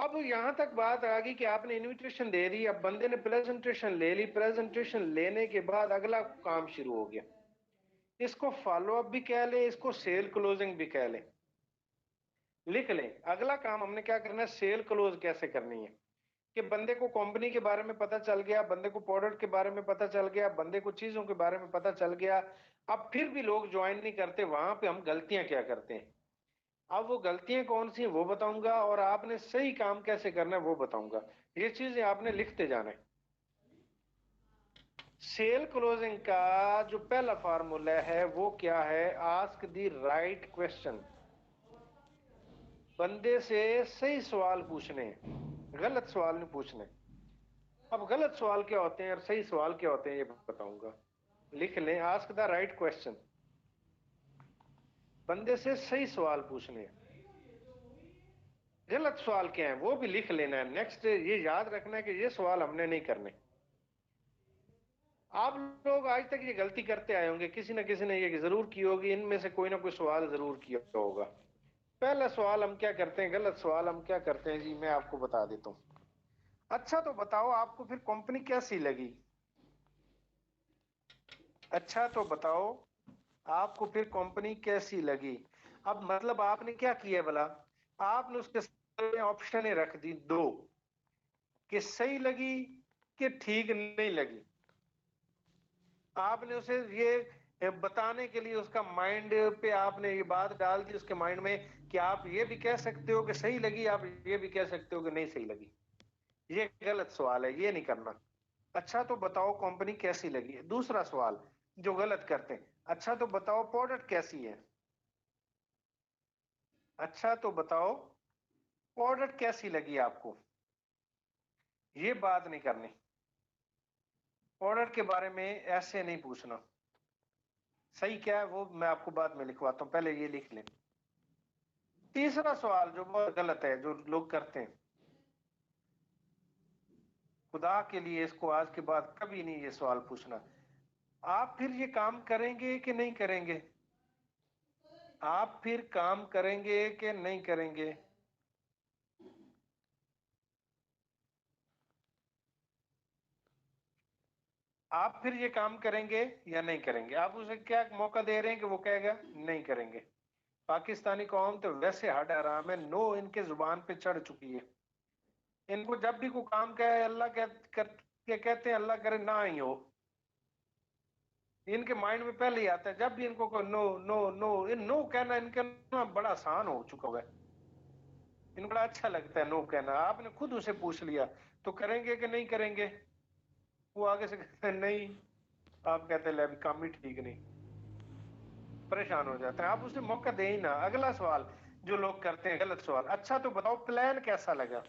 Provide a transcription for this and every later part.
अब यहां तक बात आ गई कि आपने इनविटेशन दे दी, अब बंदे ने प्रेजेंटेशन ले ली, प्रेजेंटेशन लेने के बाद अगला काम शुरू हो गया। इसको फॉलो अप भी कह ले, इसको सेल क्लोजिंग भी कह ले। लिख लें, अगला काम हमने क्या करना है, सेल क्लोज कैसे करनी है। कि बंदे को कंपनी के बारे में पता चल गया, बंदे को प्रोडक्ट के बारे में पता चल गया, बंदे को चीजों के बारे में पता चल गया। अब फिर भी लोग ज्वाइन नहीं करते, वहां पे हम गलतियां क्या करते हैं। अब वो गलतियां कौन सी हैं वो बताऊंगा, और आपने सही काम कैसे करना है वो बताऊंगा। ये चीजें आपने लिखते जाना है। सेल क्लोजिंग का जो पहला फार्मूला है वो क्या है, आस्क द राइट क्वेश्चन। बंदे से सही सवाल पूछने, गलत सवाल नहीं पूछने। अब गलत सवाल क्या होते हैं और सही सवाल क्या होते हैं ये बताऊंगा। लिख लें, आस्क द राइट क्वेश्चन। बंदे से सही सवाल पूछने हैं। गलत सवाल क्या है वो भी लिख लेना है। नेक्स्ट ये याद रखना है कि ये सवाल हमने नहीं करने। आप लोग आज तक ये गलती करते आए होंगे, किसी ना किसी ने ये जरूर की होगी, इनमें से कोई ना कोई सवाल जरूर किया होगा। पहला सवाल हम क्या करते हैं, गलत सवाल हम क्या करते हैं जी, मैं आपको बता देता हूं। अच्छा तो बताओ आपको फिर कंपनी कैसी लगी। अच्छा तो बताओ आपको फिर कंपनी कैसी लगी। अब मतलब आपने क्या किया भला, आपने उसके सामने ऑप्शन रख दी दो, कि सही लगी कि ठीक नहीं लगी। आपने उसे ये बताने के लिए उसका माइंड पे आपने ये बात डाल दी उसके माइंड में, कि आप ये भी कह सकते हो कि सही लगी, आप ये भी कह सकते हो कि नहीं सही लगी। ये गलत सवाल है, ये नहीं करना। अच्छा तो बताओ कंपनी कैसी लगी। दूसरा सवाल जो गलत करते हैं, अच्छा तो बताओ प्रोडक्ट कैसी है। अच्छा तो बताओ प्रोडक्ट कैसी लगी आपको। ये बात नहीं करनी। प्रोडक्ट के बारे में ऐसे नहीं पूछना। सही क्या है वो मैं आपको बाद में लिखवाता हूं, पहले ये लिख लें। तीसरा सवाल जो बहुत गलत है जो लोग करते हैं, खुदा के लिए इसको आज के बाद कभी नहीं ये सवाल पूछना, आप फिर ये काम करेंगे कि नहीं करेंगे। आप फिर काम करेंगे कि नहीं करेंगे। आप फिर ये काम करेंगे या नहीं करेंगे। आप उसे क्या मौका दे रहे हैं कि वो कहेगा नहीं करेंगे। पाकिस्तानी कौम तो वैसे हड हराम है, नो इनके जुबान पे चढ़ चुकी है। इनको जब भी कोई काम कहे अल्लाह कहते हैं अल्लाह करे ना ही हो। इनके माइंड में पहले ही आता है जब भी इनको को नो नो नो, इन नो कहना इनका ना बड़ा आसान हो चुका है। इनको बड़ा अच्छा लगता है नो कहना। आपने खुद उसे पूछ लिया तो करेंगे कि नहीं करेंगे। वो आगे से कहते हैं नहीं। आप कहते हैं ले अभी काम ही ठीक नहीं। परेशान हो जाते हैं। आप उसे मौका दे ही ना। अगला सवाल जो लोग करते हैं गलत सवाल, अच्छा तो बताओ प्लान कैसा लगा।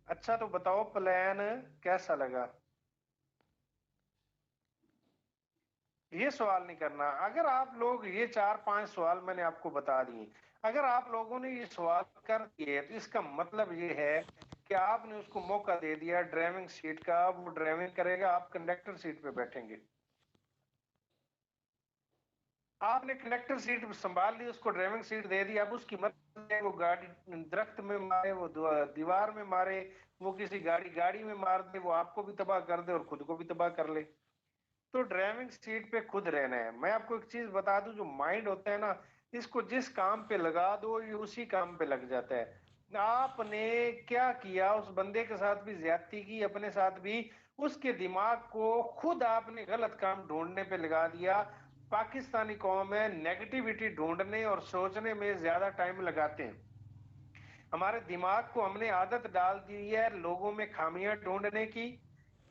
अच्छा तो बताओ प्लान कैसा लगा। ये सवाल नहीं करना। अगर आप लोग ये चार पांच सवाल मैंने आपको बता दिए, अगर आप लोगों ने ये सवाल कर दिए तो इसका मतलब ये है कि आपने उसको मौका दे दिया ड्राइविंग सीट का, वो ड्राइविंग करेगा, आप कंडक्टर सीट पे बैठेंगे। आपने कंडक्टर सीट संभाल ली, उसको ड्राइविंग सीट दे दी, अब उसकी मर्जी है वो गाड़ी दरख्त में मारे, वो दीवार में मारे, वो किसी गाड़ी गाड़ी में मार दे, वो आपको भी तबाह कर दे और खुद को भी तबाह कर ले। तो ड्राइविंग सीट पे खुद रहना है। मैं आपको एक चीज बता दूं, जो माइंड होता है ना, इसको जिस काम पे लगा दो ये उसी काम पे लग जाता है। आपने क्या किया, उस बंदे के साथ भी ज्यादती की, अपने साथ भी। उसके दिमाग को खुद आपने गलत काम ढूंढने पे लगा दिया। पाकिस्तानी कौम है नेगेटिविटी ढूंढने और सोचने में ज्यादा टाइम लगाते हैं। हमारे दिमाग को हमने आदत डाल दी है लोगों में खामियां ढूंढने की,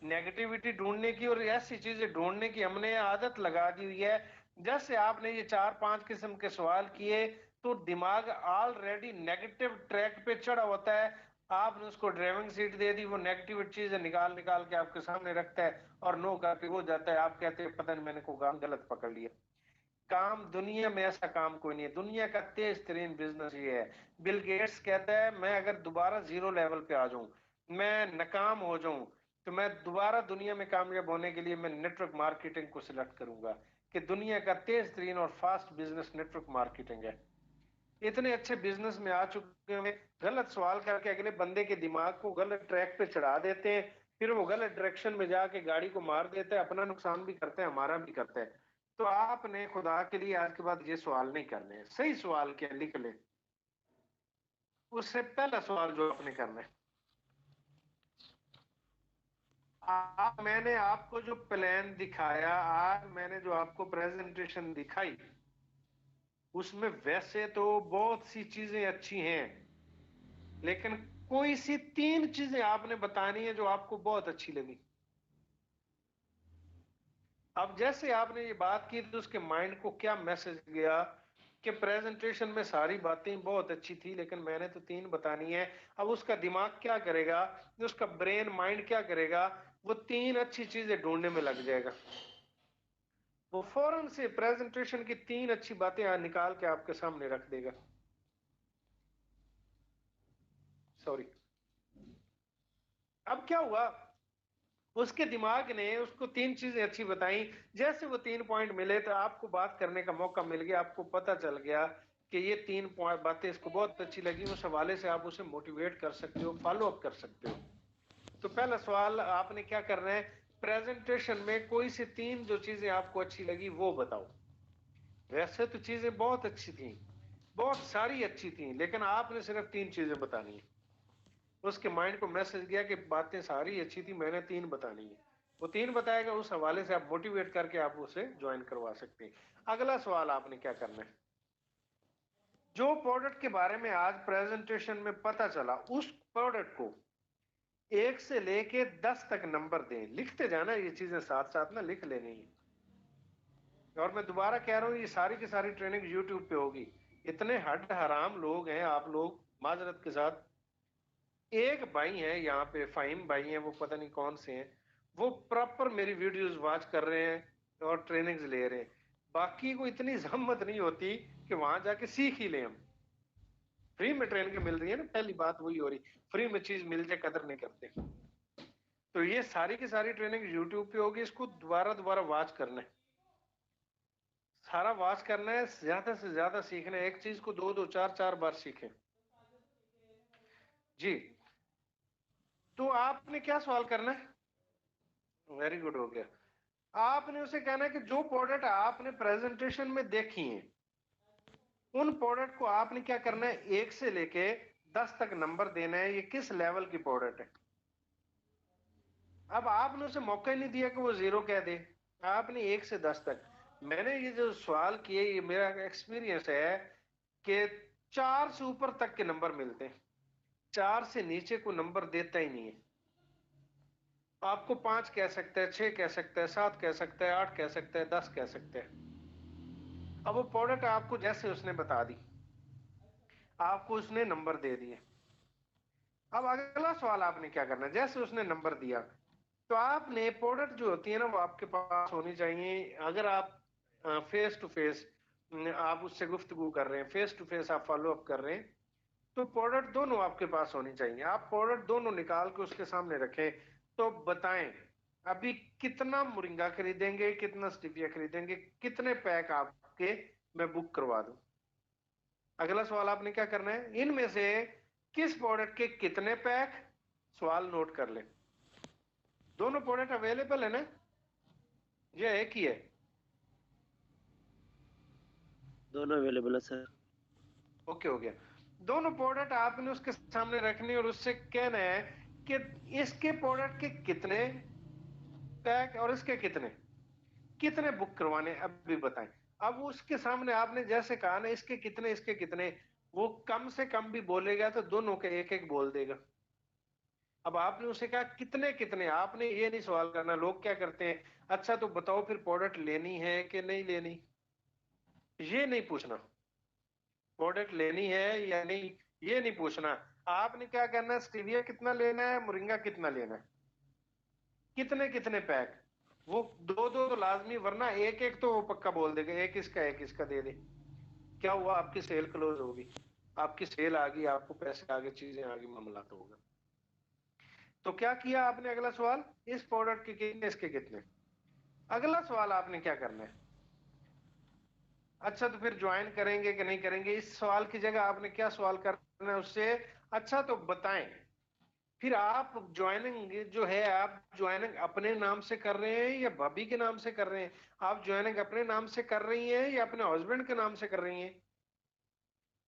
नेगेटिविटी ढूंढने की, और ऐसी चीजें ढूंढने की हमने आदत लगा दी हुई है। जैसे आपने ये चार पांच किस्म के सवाल किए तो दिमाग ऑलरेडी नेगेटिव ट्रैक पे चढ़ा होता है। आपने उसको ड्राइविंग सीट दे दी, वो नेगेटिव चीजें निकाल निकाल के आपके सामने रखता है और नो करके हो जाता है। आप कहते हैं पता नहीं मैंने को काम गलत पकड़ लिया। काम दुनिया में ऐसा काम कोई नहीं है। दुनिया का तेज तरीन बिजनेस ये है। बिल गेट्स कहता है मैं अगर दोबारा जीरो लेवल पे आ जाऊं, मैं नाकाम हो जाऊं, तो मैं दोबारा दुनिया में कामयाब होने के लिए मैं नेटवर्क मार्केटिंग को सिलेक्ट करूंगा। कि दुनिया का तेज तरीन और फास्ट बिजनेस नेटवर्क मार्केटिंग है। इतने अच्छे बिजनेस में आ चुके हैं, गलत सवाल करके अगले बंदे के दिमाग को गलत ट्रैक पे चढ़ा देते हैं, फिर वो गलत डायरेक्शन में जाके गाड़ी को मार देते हैं, अपना नुकसान भी करते हैं, हमारा भी करते हैं। तो आपने खुदा के लिए आज के बाद ये सवाल नहीं करने हैं। सही सवाल क्या लिख ले, उससे पहला सवाल जो आपने करना है, मैंने आपको जो प्लान दिखाया, आज मैंने जो आपको प्रेजेंटेशन दिखाई, उसमें वैसे तो बहुत सी चीजें अच्छी हैं, लेकिन कोई सी 3 चीजें आपने बतानी है जो आपको बहुत अच्छी लगी। अब जैसे आपने ये बात की तो उसके माइंड को क्या मैसेज गया कि प्रेजेंटेशन में सारी बातें बहुत अच्छी थी, लेकिन मैंने तो 3 बतानी है। अब उसका दिमाग क्या करेगा, उसका ब्रेन माइंड क्या करेगा, वो 3 अच्छी चीजें ढूंढने में लग जाएगा। वो फौरन से प्रेजेंटेशन की 3 अच्छी बातें निकाल के आपके सामने रख देगा। सॉरी। अब क्या हुआ, उसके दिमाग ने उसको 3 चीजें अच्छी बताई, जैसे वो 3 पॉइंट मिले तो आपको बात करने का मौका मिल गया, आपको पता चल गया कि ये 3 बातें इसको बहुत अच्छी लगी, उस हवाले से आप उसे मोटिवेट कर सकते हो, फॉलो अप कर सकते हो। तो पहला सवाल आपने क्या करना है, प्रेजेंटेशन में कोई सी 3 जो चीजें आपको अच्छी लगी वो बताओ। वैसे तो चीजें बहुत अच्छी थी, बहुत सारी अच्छी थी, लेकिन आपने सिर्फ 3 चीजें बतानी है। उसके माइंड को मैसेज गया कि बातें सारी अच्छी थी, मैंने 3 बतानी है। वो 3 बताएगा, उस हवाले से आप मोटिवेट करके आप उसे ज्वाइन करवा सकते हैं। अगला सवाल आपने क्या करना है, जो प्रोडक्ट के बारे में आज प्रेजेंटेशन में पता चला, उस प्रोडक्ट को 1 से लेके 10 तक नंबर दें। लिखते जाना, ये चीजें साथ साथ ना लिख लेनी है। और मैं दोबारा कह रहा हूं, ये सारी की सारी ट्रेनिंग यूट्यूब पे होगी। इतने हड हराम लोग हैं आप लोग, माजरत के साथ। एक भाई है यहाँ पे, फाहिम भाई हैं, वो पता नहीं कौन से हैं, वो प्रॉपर मेरी वीडियोस वॉच कर रहे हैं और ट्रेनिंग्स ले रहे हैं। बाकी को इतनी जहमत नहीं होती कि वहां जाके सीख ही लें हम। फ्री में ट्रेनिंग मिल रही है ना, पहली बात वही हो रही, फ्री में चीज मिल जाए कदर नहीं करते। तो ये सारी की सारी ट्रेनिंग यूट्यूब पे होगी, इसको दोबारा दोबारा वॉच करना है, सारा वॉच करना है, ज्यादा से ज्यादा सीखना है। एक चीज को 2 2 4 4 बार सीखें। जी। तो आपने क्या सवाल करना है, वेरी गुड हो गया। आपने उसे कहना है कि जो प्रोडक्ट आपने प्रेजेंटेशन में देखी है, उन प्रोडक्ट को आपने क्या करना है, 1 से लेके 10 तक नंबर देना है, ये किस लेवल की प्रोडक्ट है। अब आपने उसे मौका ही नहीं दिया कि वो 0 कह दे, आपने 1 से 10 तक। मैंने ये जो सवाल किए, ये मेरा एक्सपीरियंस है कि 4 से ऊपर तक के नंबर मिलते हैं, 4 से नीचे को नंबर देता ही नहीं है। आपको 5 कह सकता है, 6 कह सकता है, 7 कह सकता है, 8 कह सकता है, 10 कह सकता है। अब वो प्रोडक्ट आपको जैसे उसने बता दी, आपको उसने नंबर दे दिए। अब अगला सवाल आपने क्या करना है, जैसे उसने नंबर दिया तो आपने प्रोडक्ट जो होती है ना, वो आपके पास होनी चाहिए। अगर आप फेस टू फेस आप उससे गुफ्तगू कर रहे हैं, फेस टू फेस आप फॉलो अप कर रहे हैं, तो प्रोडक्ट दोनों आपके पास होनी चाहिए। आप प्रोडक्ट दोनों निकाल के उसके सामने रखें, तो बताएं अभी कितना मुरिंगा खरीदेंगे, कितना स्टिविया खरीदेंगे, कितने पैक आपके मैं बुक करवा दूं। अगला सवाल आपने क्या करना है, इनमें से किस प्रोडक्ट के कितने पैक, सवाल नोट कर ले। दोनों प्रोडक्ट अवेलेबल है ना, ये एक ही है। दोनों अवेलेबल है सर। ओके हो गया। दोनों प्रोडक्ट आपने उसके सामने रखने और उससे कहना है कि इसके प्रोडक्ट के कितने पैक और इसके कितने कितने बुक करवाने अभी बताएं। अब उसके सामने आपने जैसे कहा ना, इसके कितने इसके कितने, वो कम से कम भी बोलेगा तो दोनों के एक एक बोल देगा। अब आपने उसे कहा कितने कितने, आपने ये नहीं सवाल करना। लोग क्या करते हैं, अच्छा तो बताओ फिर प्रोडक्ट लेनी है कि नहीं लेनी, ये नहीं पूछना। प्रोडक्ट लेनी है या नहीं, ये नहीं पूछना। आपने क्या करना है, स्टीविया कितना लेना है, मोरिंगा कितना लेना है, कितने कितने पैक, वो 2 2 तो लाजमी, वरना एक एक तो वो पक्का बोल देगा, एक इसका दे दे। क्या हुआ, आपकी सेल क्लोज होगी, आपकी सेल आ गई, आपको पैसे आ गए, चीजें आ गई, मामला तो होगा। तो क्या किया आपने, अगला सवाल, इस प्रोडक्ट के कितने इसके कितने। अगला सवाल आपने क्या करना है, अच्छा तो फिर ज्वाइन करेंगे कि नहीं करेंगे, इस सवाल की जगह आपने क्या सवाल करना है उससे, अच्छा तो बताएं फिर आप ज्वाइनिंग जो है, आप ज्वाइनिंग अपने नाम से कर रहे हैं या भाभी के नाम से कर रहे हैं? आप ज्वाइनिंग अपने नाम से कर रही हैं या अपने हस्बैंड के नाम से कर रही हैं?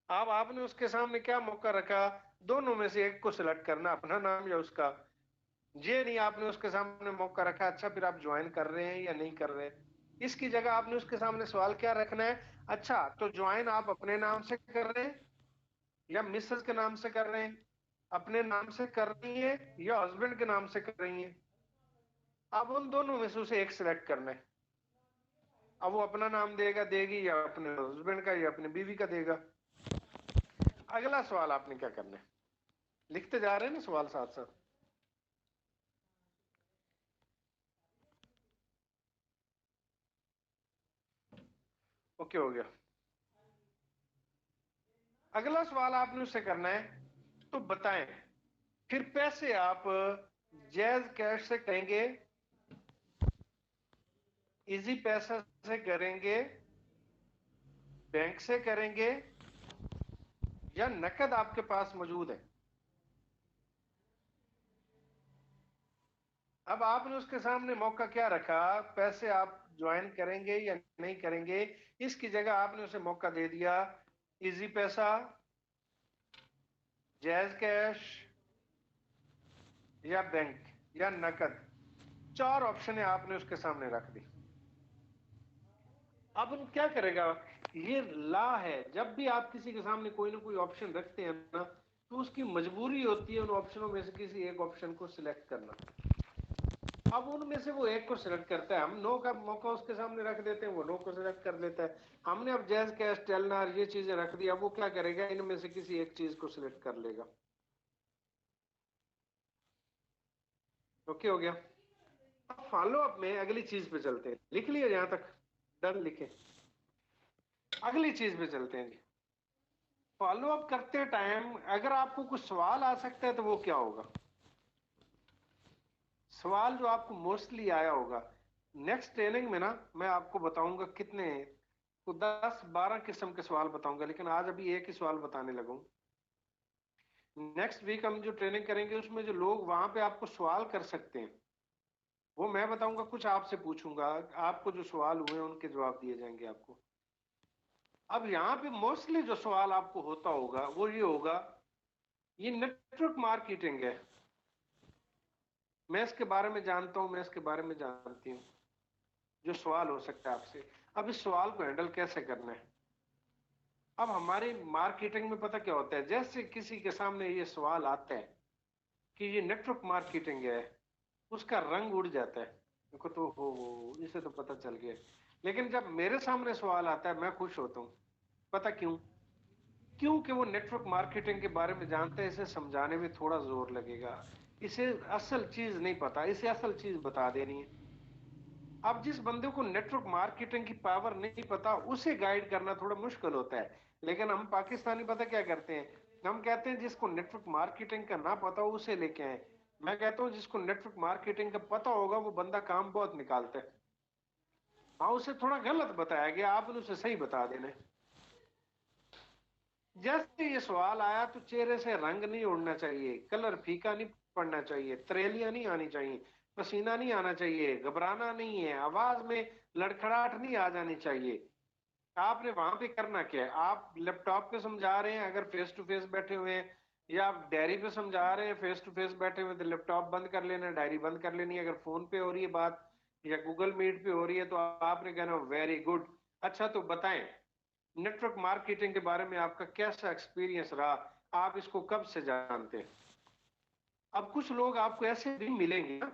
अब आपने उसके सामने क्या मौका रखा, दोनों में से एक को सिलेक्ट करना, अपना नाम या उसका। ये नहीं आपने उसके सामने मौका रखा अच्छा फिर आप ज्वाइन कर रहे हैं या नहीं कर रहे हैं। इसकी जगह आपने उसके सामने सवाल क्या रखना है, अच्छा तो ज्वाइन आप अपने नाम से कर रहे हैं या मिसेस के नाम से कर रहे हैं, अपने नाम से कर रही है या हस्बैंड के नाम से कर रही है। अब उन दोनों में से उसे एक सिलेक्ट करना है। अब वो अपना नाम देगा देगी या अपने हस्बैंड का या अपने बीवी का देगा। अगला सवाल आपने क्या करना है, लिखते जा रहे हैं ना सवाल साथ साथ। ओके हो गया। अगला सवाल आपने उससे करना है, तो बताएं फिर पैसे आप जैज कैश से करेंगे, इजी पैसा से करेंगे, बैंक से करेंगे या नकद आपके पास मौजूद है। अब आपने उसके सामने मौका क्या रखा, पैसे आप ज्वाइन करेंगे या नहीं करेंगे, इसकी जगह आपने उसे मौका दे दिया इजी पैसा, जैज कैश या बैंक या नकद। चार ऑप्शन है आपने उसके सामने रख दी। अब वो क्या करेगा, ये ला है जब भी आप किसी के सामने कोई ना कोई ऑप्शन रखते हैं ना, तो उसकी मजबूरी होती है उन ऑप्शनों में से किसी एक ऑप्शन को सिलेक्ट करना। अब उनमें से वो एक को सिलेक्ट करता है, हम नो का मौका उसके सामने रख देते हैं, वो नो को सिलेक्ट कर लेता है। हमने अब जैज कैश टेलनार ये चीजें रख दी, अब वो क्या करेगा, इनमें से किसी एक चीज को सिलेक्ट कर लेगा। ओके हो गया। अब फॉलो अप में अगली चीज पे चलते हैं, लिख लिया यहां तक, डन लिखे। अगली चीज पे चलते हैं जी। फॉलो अप करते टाइम अगर आपको कुछ सवाल आ सकता है तो वो क्या होगा, सवाल जो आपको मोस्टली आया होगा। नेक्स्ट ट्रेनिंग में ना मैं आपको बताऊंगा कितने तो 10-12 किस्म के सवाल बताऊंगा, लेकिन आज अभी एक ही सवाल बताने लगूं। नेक्स्ट वीक हम जो ट्रेनिंग करेंगे उसमें जो लोग वहां पे आपको सवाल कर सकते हैं वो मैं बताऊंगा, कुछ आपसे पूछूंगा, आपको जो सवाल हुए हैं उनके जवाब दिए जाएंगे आपको। अब यहाँ पे मोस्टली जो सवाल आपको होता होगा वो ये होगा, ये नेटवर्क मार्केटिंग है, मैं इसके बारे में जानता हूं, मैं इसके बारे में जानती हूँ, जो सवाल हो सकता है आपसे। अब इस सवाल को हैंडल कैसे करना है। अब हमारी मार्केटिंग में पता क्या होता है, जैसे किसी के सामने ये सवाल आता है कि ये नेटवर्क मार्केटिंग है, उसका रंग उड़ जाता है, देखो तो हो इसे तो पता चल गया। लेकिन जब मेरे सामने सवाल आता है मैं खुश होता हूँ, पता क्यों, क्योंकि वो नेटवर्क मार्केटिंग के बारे में जानते हैं, इसे समझाने में थोड़ा जोर लगेगा, इसे असल चीज नहीं पता, इसे असल चीज बता देनी है। अब जिस बंदे को नेटवर्क मार्केटिंग की पावर नहीं पता उसे गाइड करना थोड़ा मुश्किल होता है। लेकिन हम पाकिस्तानी पता क्या करते हैं, हम कहते हैं जिसको नेटवर्क मार्केटिंग का ना पता हो उसे लेके आए। मैं कहता हूँ जिसको नेटवर्क मार्केटिंग का पता होगा वो बंदा काम बहुत निकालता है। हाँ उसे थोड़ा गलत बताया गया, आपने उसे सही बता देना है। जैसे ये सवाल आया तो चेहरे से रंग नहीं उड़ना चाहिए, कलर फीका नहीं पड़ना चाहिए, त्रेलियां नहीं आनी चाहिए, पसीना नहीं आना चाहिए, घबराना नहीं है, आवाज में लड़खड़ाहट नहीं आ जानी चाहिए। आपने वहां पे करना क्या है, आप लैपटॉप पे समझा रहे हैं अगर फेस टू फेस बैठे हुए हैं, या आप डायरी पे समझा रहे हैं फेस टू फेस बैठे हुए, तो लैपटॉप बंद कर लेना, डायरी बंद कर लेनी है। अगर फोन पे हो रही है बात या गूगल मीट पे हो रही है तो आपने कहना वेरी गुड। अच्छा तो बताएं नेटवर्क मार्केटिंग के बारे में आपका कैसा एक्सपीरियंस रहा, आप इसको कब से जानते हैं। अब कुछ लोग आपको ऐसे भी मिलेंगे ना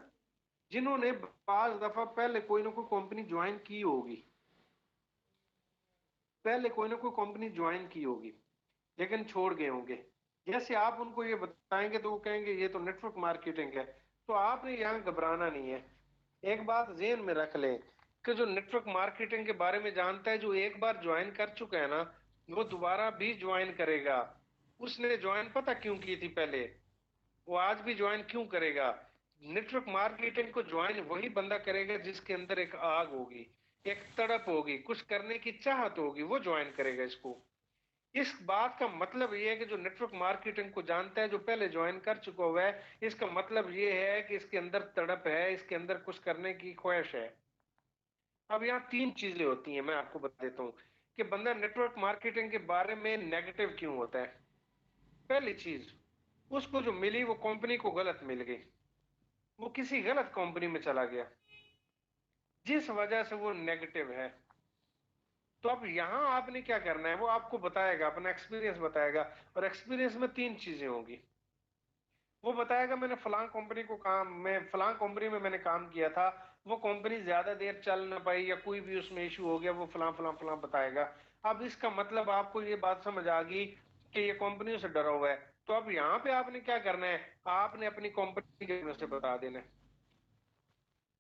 जिन्होंने 5 दफा पहले कोई ना कोई कंपनी ज्वाइन की होगी, पहले कोई ना कोई कंपनी ज्वाइन की होगी लेकिन छोड़ गए होंगे। जैसे आप उनको ये बताएंगे तो वो कहेंगे ये तो नेटवर्क मार्केटिंग है। तो आपने यहाँ घबराना नहीं है। एक बात जेहन में रख लें कि जो नेटवर्क मार्केटिंग के बारे में जानता है, जो एक बार ज्वाइन कर चुका है ना, वो दोबारा भी ज्वाइन करेगा। उसने ज्वाइन पता क्यों की थी पहले, वो आज भी ज्वाइन क्यों करेगा। नेटवर्क मार्केटिंग को ज्वाइन वही बंदा करेगा जिसके अंदर एक आग होगी, एक तड़प होगी, कुछ करने की चाहत होगी, वो ज्वाइन करेगा इसको। इस बात का मतलब ये है कि जो नेटवर्क मार्केटिंग को जानता है, जो पहले ज्वाइन कर चुका हुआ है, इसका मतलब ये है कि इसके अंदर तड़प है, इसके अंदर कुछ करने की ख्वाहिश है। अब यहाँ तीन चीजें होती हैं, मैं आपको बता देता हूँ कि बंदा नेटवर्क मार्केटिंग के बारे में नेगेटिव क्यों होता है। पहली चीज, उसको जो मिली वो कंपनी को गलत मिल गई, वो किसी गलत कंपनी में चला गया, जिस वजह से वो नेगेटिव है। तो अब यहाँ आपने क्या करना है, वो आपको बताएगा, अपना एक्सपीरियंस बताएगा। और एक्सपीरियंस में तीन चीजें होंगी। वो बताएगा मैंने फलां कंपनी को काम मैं फलां कंपनी में मैंने काम किया था, वो कंपनी ज्यादा देर चल ना पाई या कोई भी उसमें इशू हो गया, वो फलां फलां फलां बताएगा। अब इसका मतलब आपको ये बात समझ आ गई कि ये कंपनियों से डरा हुआ है। तो अब यहाँ पे आपने क्या करना है, आपने अपनी कंपनी के बारे में उसे बता देना है।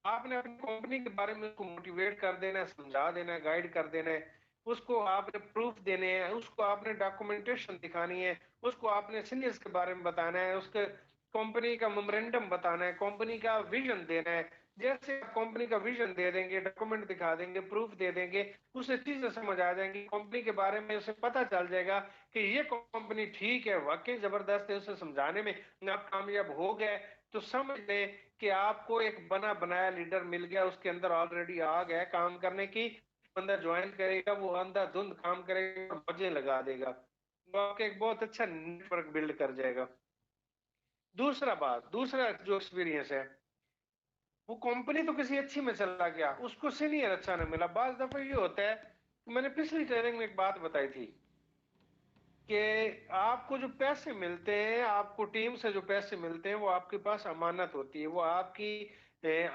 आपने अपनी कंपनी के बारे में उसको मोटिवेट कर देना है, समझा देना है, गाइड कर देना है। उसको आपने प्रूफ देने हैं, उसको आपने डॉक्यूमेंटेशन दिखानी है, उसको आपने सीनियर्स के बारे में बताना है, उसके कंपनी का मेमोरेंडम बताना है, कंपनी का विजन देना है। जैसे आप कंपनी का विजन दे देंगे, डॉक्यूमेंट दिखा देंगे, प्रूफ दे देंगे, उसे चीजें समझ आ जाएंगी, कंपनी के बारे में उसे पता चल जाएगा कि ये कंपनी ठीक है, वाकई जबरदस्त है। उसे समझाने में आप कामयाब हो गए तो समझ ले कि आपको एक बना बनाया लीडर मिल गया, उसके अंदर ऑलरेडी आग है काम करने की। बंदा ज्वाइन करेगा, वो अंधाधुंध काम करेगा और मजे लगा देगा, वो आपके एक बहुत अच्छा नेटवर्क बिल्ड कर जाएगा। दूसरा जो एक्सपीरियंस है, वो कंपनी तो किसी अच्छी में चला गया, उसको सीनियर अच्छा नहीं मिला। बाज दफा ये होता है, मैंने पिछली ट्रेनिंग में एक बात बताई थी कि आपको जो पैसे मिलते हैं, आपको टीम से जो पैसे मिलते हैं, वो आपके पास अमानत होती है। वो आपकी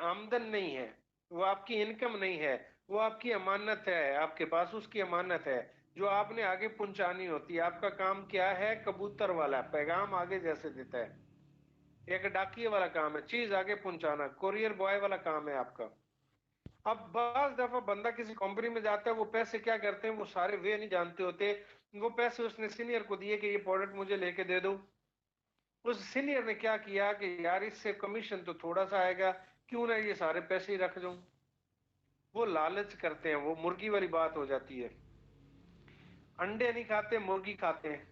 आमदन नहीं है, वो आपकी इनकम नहीं है, वो आपकी अमानत है, आपके पास उसकी अमानत है जो आपने आगे पहुंचानी होती है। आपका काम क्या है, कबूतर वाला पैगाम आगे जैसे देता है, एक डाकिए वाला काम है, चीज आगे पहुंचाना, कोरियर बॉय वाला काम है आपका। अब बाज दफा बंदा किसी कंपनी में जाता है, वो पैसे क्या करते हैं, वो सारे वे नहीं जानते होते। वो पैसे उसने सीनियर को दिए कि ये प्रोडक्ट मुझे लेके दे दो। उस सीनियर ने क्या किया कि यार इससे कमीशन तो थोड़ा सा आएगा, क्यों ना ये सारे पैसे ही रख दूं। वो लालच करते हैं, वो मुर्गी वाली बात हो जाती है। अंडे नहीं खाते, मुर्गी खाते हैं।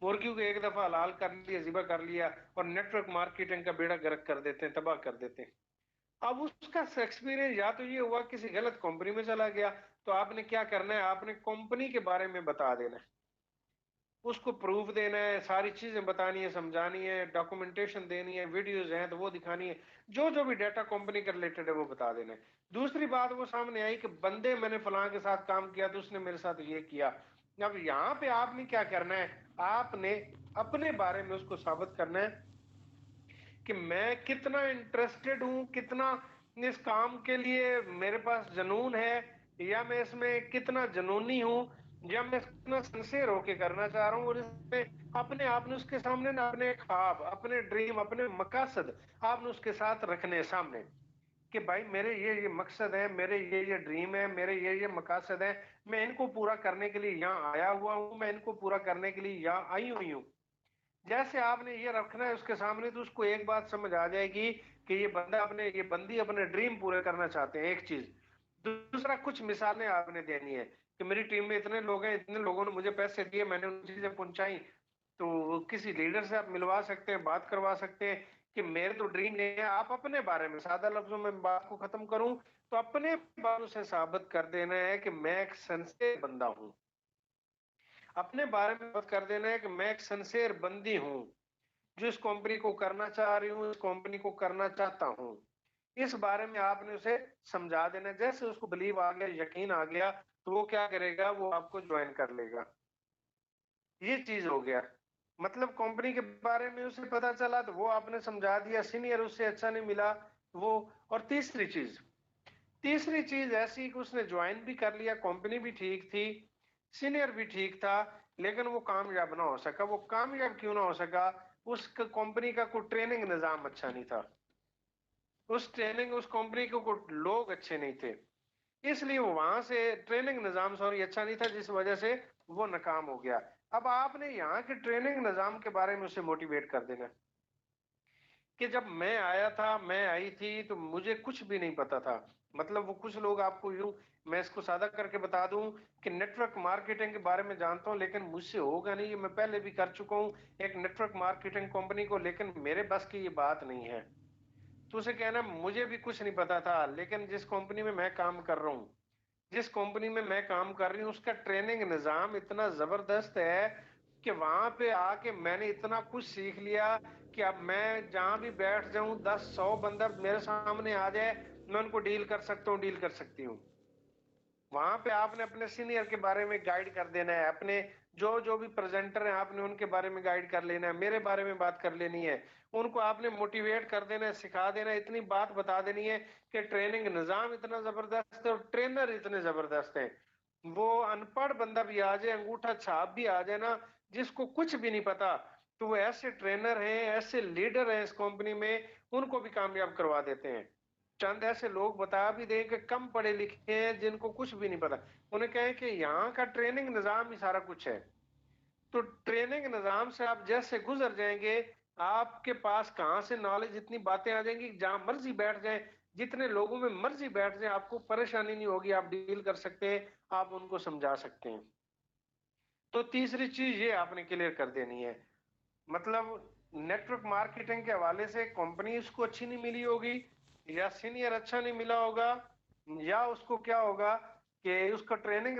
मुर्गी को एक दफा हलाल कर लिया, जिबा कर लिया, और नेटवर्क मार्केटिंग का बेड़ा गर्क कर देते हैं, तबाह कर देते हैं। अब उसका एक्सपीरियंस या तो ये हुआ किसी गलत कंपनी में चला गया, तो आपने क्या करना है, आपने कंपनी के बारे में बता देना है, उसको प्रूफ देना है, सारी चीजें बतानी है, समझानी है, डॉक्यूमेंटेशन देनी है, वीडियोज हैं तो वो दिखानी है, जो जो भी डाटा कंपनी के रिलेटेड है वो बता देना है। दूसरी बात वो सामने आई कि बंदे मैंने फलां के साथ काम किया तो उसने मेरे साथ ये किया। अब यहाँ पे आपने क्या करना है, आपने अपने बारे में उसको साबित करना है कि मैं कितना इंटरेस्टेड हूं, कितना इस काम के लिए मेरे पास जुनून है, या मैं इसमें कितना जुनूनी हूं, या मैं कितना सिंसियर होके करना चाह रहा हूँ। और इसमें अपने आपने उसके सामने ना अपने ख्वाब, अपने ड्रीम, अपने मकसद आपने उसके साथ रखने सामने कि भाई मेरे ये मकसद है, मेरे ये ड्रीम है, मेरे ये मकसद है, मैं इनको पूरा करने के लिए यहाँ आया हुआ हूँ, मैं इनको पूरा करने के लिए यहाँ आई हुई हूँ। जैसे आपने ये रखना है उसके सामने, तो उसको एक बात समझ आ जाएगी कि ये बंदी अपने ड्रीम पूरे करना चाहते हैं, एक चीज। दूसरा, कुछ मिसालें आपने देनी है कि मेरी टीम में इतने लोग हैं, इतने लोगों ने मुझे पैसे दिए, मैंने उन चीजें पहुंचाई। तो किसी लीडर से आप मिलवा सकते हैं, बात करवा सकते हैं कि मेरे तो ड्रीम नहीं है। आप अपने बारे में सादा लफ्जों में बात को खत्म करूं तो अपने बारे से साबित कर देना है कि मैं एक सिंसियर बंदा हूं। अपने बारे में बात कर देना है कि मैं एक सिंसियर बंदी हूं, जो इस कंपनी को करना चाह रही हूँ, इस कंपनी को करना चाहता हूँ। इस बारे में आपने उसे समझा देना। जैसे उसको बिलीव आ गया, यकीन आ गया, तो वो क्या करेगा, वो आपको ज्वाइन कर लेगा। ये चीज हो गया, मतलब कंपनी के बारे में उसे पता चला तो वो आपने समझा दिया, सीनियर उससे अच्छा नहीं मिला वो। और तीसरी चीज ऐसी कि उसने ज्वाइन भी कर लिया, कंपनी भी ठीक थी, सीनियर भी ठीक था, लेकिन वो कामयाब ना हो सका। वो कामयाब क्यों ना हो सका, उस कंपनी का कोई ट्रेनिंग निजाम अच्छा नहीं था, उस कंपनी के कोई लोग अच्छे नहीं थे, इसलिए वो वहां से ट्रेनिंग निजाम सॉरी अच्छा नहीं था, जिस वजह से वो नाकाम हो गया। अब आपने यहाँ के ट्रेनिंग निजाम के बारे में उसे मोटिवेट कर देना कि जब मैं आया था, मैं आई थी, तो मुझे कुछ भी नहीं पता था। मतलब वो कुछ लोग आपको यूँ मैं इसको सादा करके बता दूँ कि नेटवर्क मार्केटिंग के बारे में जानता हूँ, लेकिन मुझसे होगा नहीं, ये मैं पहले भी कर चुका हूँ एक नेटवर्क मार्केटिंग कंपनी को, लेकिन मेरे बस की ये बात नहीं है। तो उसे कहना मुझे भी कुछ नहीं पता था, लेकिन जिस कंपनी में मैं काम कर रहा हूँ, जिस कंपनी में मैं काम कर रही हूँ, उसका ट्रेनिंग निज़ाम इतना ज़बरदस्त है कि वहाँ पे आके मैंने इतना कुछ सीख लिया कि अब मैं जहाँ भी बैठ जाऊँ 10-100 बंदा मेरे सामने आ जाए, मैं उनको डील कर सकता हूँ, डील कर सकती हूँ। वहां पे आपने अपने सीनियर के बारे में गाइड कर देना है, अपने जो भी प्रेजेंटर हैं आपने उनके बारे में गाइड कर लेना है, मेरे बारे में बात कर लेनी है, उनको आपने मोटिवेट कर देना है, सिखा देना है, इतनी बात बता देनी है कि ट्रेनिंग निजाम इतना जबरदस्त है और ट्रेनर इतने जबरदस्त हैं। वो अनपढ़ बंदा भी आ जाए, अंगूठा छाप भी आ जाए ना, जिसको कुछ भी नहीं पता, तो वो ऐसे ट्रेनर हैं, ऐसे लीडर हैं इस कंपनी में, उनको भी कामयाब करवा देते हैं। चंद ऐसे लोग बता भी दें कि कम पढ़े लिखे हैं, जिनको कुछ भी नहीं पता, उन्हें कहें कि यहाँ का ट्रेनिंग निजाम ही सारा कुछ है। तो ट्रेनिंग निजाम से आप जैसे गुजर जाएंगे, आपके पास कहाँ से नॉलेज, इतनी बातें आ जाएंगी, जहां मर्जी बैठ जाए, जितने लोगों में मर्जी बैठ जाए, आपको परेशानी नहीं होगी, आप डील कर सकते हैं, आप उनको समझा सकते हैं। तो तीसरी चीज ये आपने क्लियर कर देनी है, मतलब नेटवर्क मार्केटिंग के हवाले से कंपनी उसको अच्छी नहीं मिली होगी, या सीनियर अच्छा नहीं मिला होगा, या उसको क्या होगा कि उसका ट्रेनिंग